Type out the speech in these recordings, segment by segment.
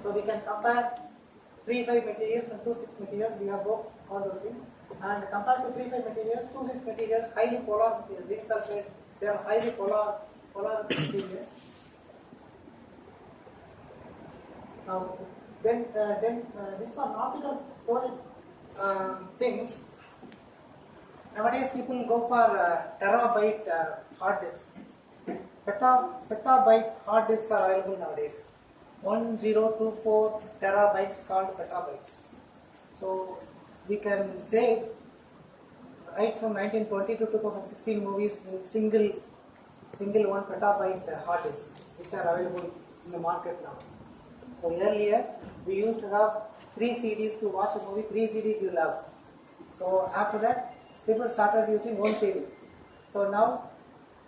So we can compare 3-5 materials and 2-6 materials. We have both all those things. And compared to 3-5 materials, 2-6 materials, highly polar materials. Zinc sulfate, they are highly polar materials. Now, then this one optical storage things. Nowadays, people go for terabyte hard disks. Petabyte hard disks are available nowadays. 1024 terabytes called petabytes. So we can say right from 1920 to 2016 movies in single 1 petabyte hard disk, which are available in the market now. So earlier we used to have 3 CDs to watch a movie, 3 CDs you love. So after that people started using 1 CD. So now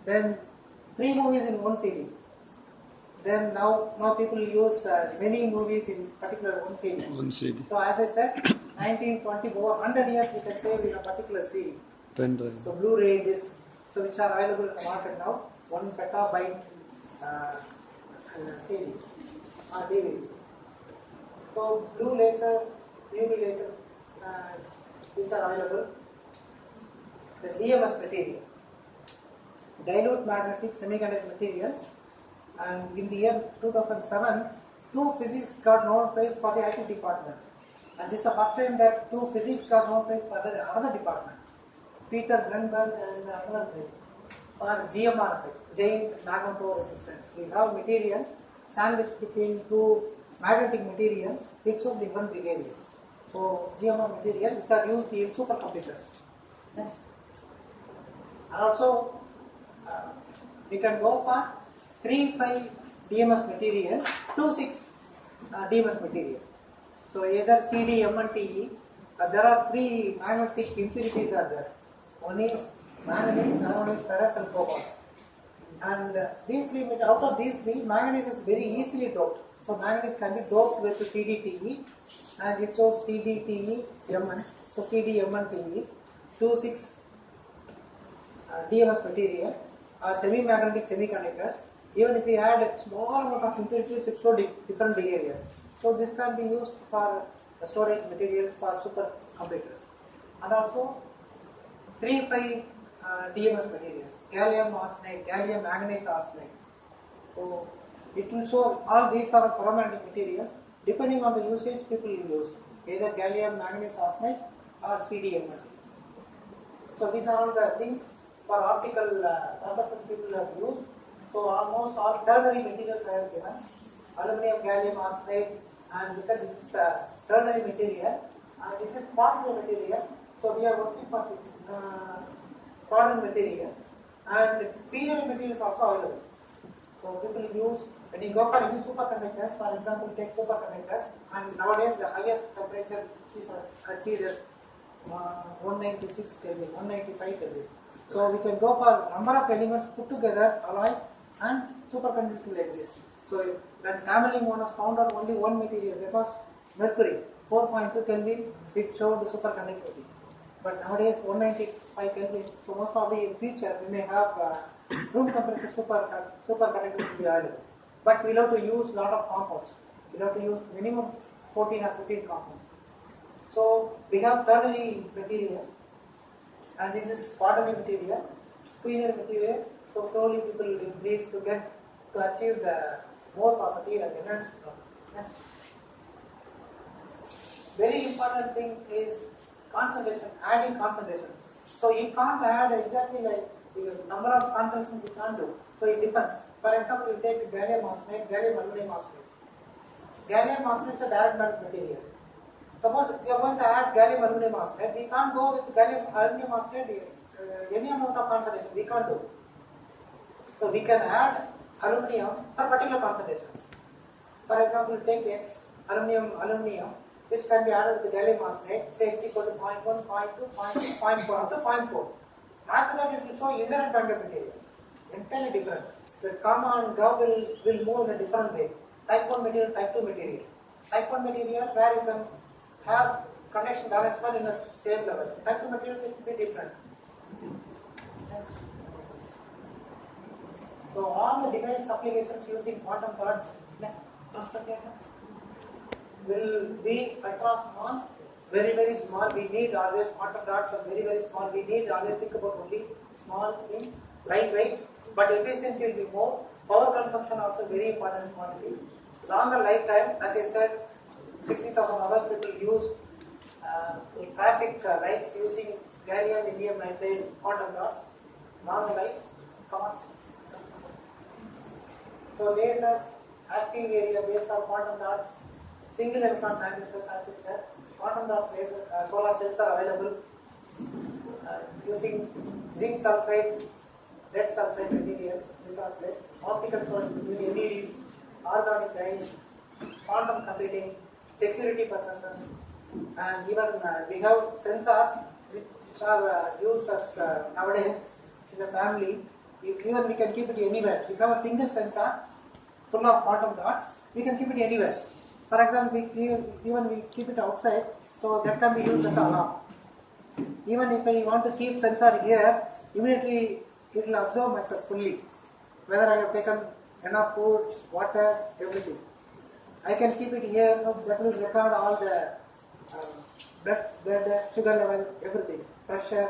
then 3 movies in 1 CD. Then now people use many movies in particular 1 CD. 1 CD. So as I said, 1920 over 100 years we can save in a particular CD. Pen drive. So Blu-ray discs, so which are available in the market now, 1 petabyte CDs or DVD. So blue laser, UV laser, these are available. The DMS material, dilute magnetic semiconductor materials, and in the year 2007, 2 physicists got Nobel Prize for the IT department. And this is the first time that 2 physicists got Nobel Prize for another department. Peter Grunberg and another thing, or GMR, giant magnetoresistance. We have materials sandwiched between 2 magnetic materials which show different behavior. So GMR materials which are used in supercomputers. Yes. And also we can go for 3-5 DMS material, 2-6 DMS material. So either CD, M and TE, there are 3 magnetic impurities are there. One is manganese, another one is ferrous and cobalt. And these 3, out of these 3, manganese is very easily doped. So manganese can be doped with CDTE, and it shows CDTE, Mn. So CD, M and TE, 2-6 DMS material are semi-magnetic semiconductors. Even if we add a small amount of impurities, it shows different behavior. So this can be used for storage materials for supercomputers. And also 3-5 DMS materials, gallium arsenide, gallium manganese arsenide. So it will show all these are ferromagnetic materials. Depending on the usage, people will use either gallium manganese arsenide or CDMA. So these are all the things for optical purposes people have used. So almost all ternary materials I have given. Aluminum, gallium arsenide, and because this is ternary material and this is quaternary material, so we are working for quaternary material, and quinary material is also available. So people use, when you go for any superconductors, for example take superconductors, and nowadays the highest temperature is achieved is 196 Kelvin, 195 Kelvin. So we can go for number of elements put together, alloys, and superconductors will exist. So when Cameling one was found out only one material, that was mercury, 4.2 Kelvin, it showed superconductivity. But nowadays 195 Kelvin, so most probably in future we may have room temperature superconductivity available. But we have to use lot of compounds. We have to use minimum 14 or 15 compounds. So we have ternary material, and this is quaternary material, quinary material. So slowly people will increase to achieve the more property and enhanced property. Yes. Very important thing is concentration, adding concentration. So you can't add exactly like the number of concentrations you can't do. So it depends. For example, you take gallium arsenide, gallium aluminum arsenide. Gallium arsenide is a direct metal material. Suppose we are going to add gallium aluminum arsenide, we can't go with gallium aluminum arsenide any amount of concentration, we can't do. So we can add aluminum for particular concentration. For example, take X, aluminum, which can be added with the gallium arsenide, say X equal to 0.1, 0.2, 0.4 up to 0.4. After that it will show inherent band of material, entirely different. The gamma and tau will move in a different way. Type 1 material, type 2 material. Type 1 material where you can have conduction valence band in the same level. Type 2 materials it will be different. Next. So all the device applications using quantum parts. Next. will be ultra small, very very small. We need always quantum dots are very very small. We need always think about only small in lightweight, but efficiency will be more. Power consumption also very important quantity. Longer lifetime, as I said, 60,000 hours people use traffic lights using gallium, indium nitride, quantum dots. Longer life, come on. So lasers, active area based on quantum dots, single electron transistors, as I said, quantum dot laser, solar cells are available using zinc sulfide, lead sulfide material, optical source between LEDs, organic dyes, quantum computing, security purposes, and even we have sensors which are used as nowadays in the family. Even we can keep it anywhere. We have a single sensor full of quantum dots. We can keep it anywhere. For example, we keep it outside, so that can be used as an alarm. Even if I want to keep sensor here, immediately it will absorb myself fully. Whether I have taken enough food, water, everything. I can keep it here, so that will record all the blood sugar level, everything, pressure.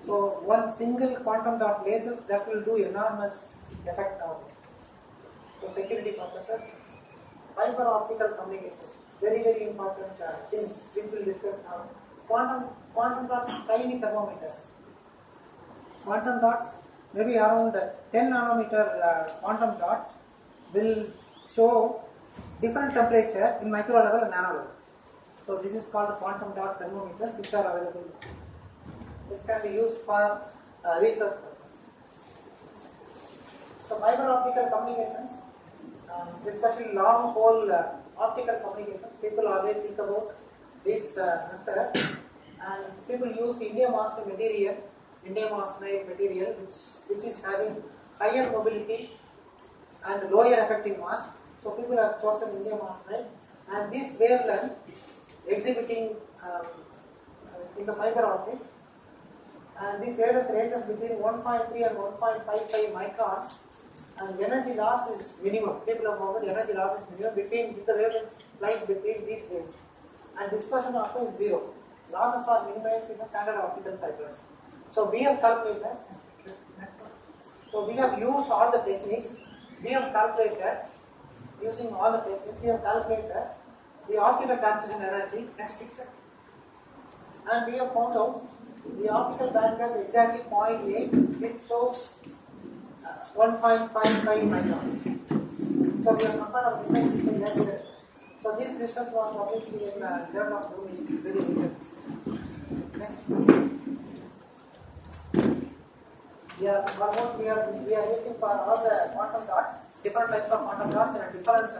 So one single quantum dot lasers, that will do enormous effect now. So security purposes, fiber optical communications, very very important things which we will discuss now. Quantum dots, tiny thermometers. Quantum dots, maybe around 10 nanometer quantum dot will show different temperature in micro level and nano level. So this is called quantum dot thermometers, which are available. This can be used for research purpose. So fiber optical communications, especially long pole optical communications, people always think about this method, and people use indium arsenide material, which is having higher mobility and lower effective mass. So people have chosen indium arsenide, and this wavelength exhibiting in the fiber optics, and this wavelength ranges between 1.3 and 1.55 micron, and energy loss is minimum. People have found energy loss is minimum between the wavelength lies between these range, and dispersion also is zero. Losses are minimized in the standard optical fibers. So we have calculated. So we have used all the techniques. We have calculated using all the techniques. We have calculated the optical transition energy. Next picture. And we have found out the optical bandgap exactly 0.8. It shows 1.55 micron. So we have compared our different. So this research was published in Journal of Blooming very recent. Next. We are looking for all the quantum dots, different types of quantum dots in a different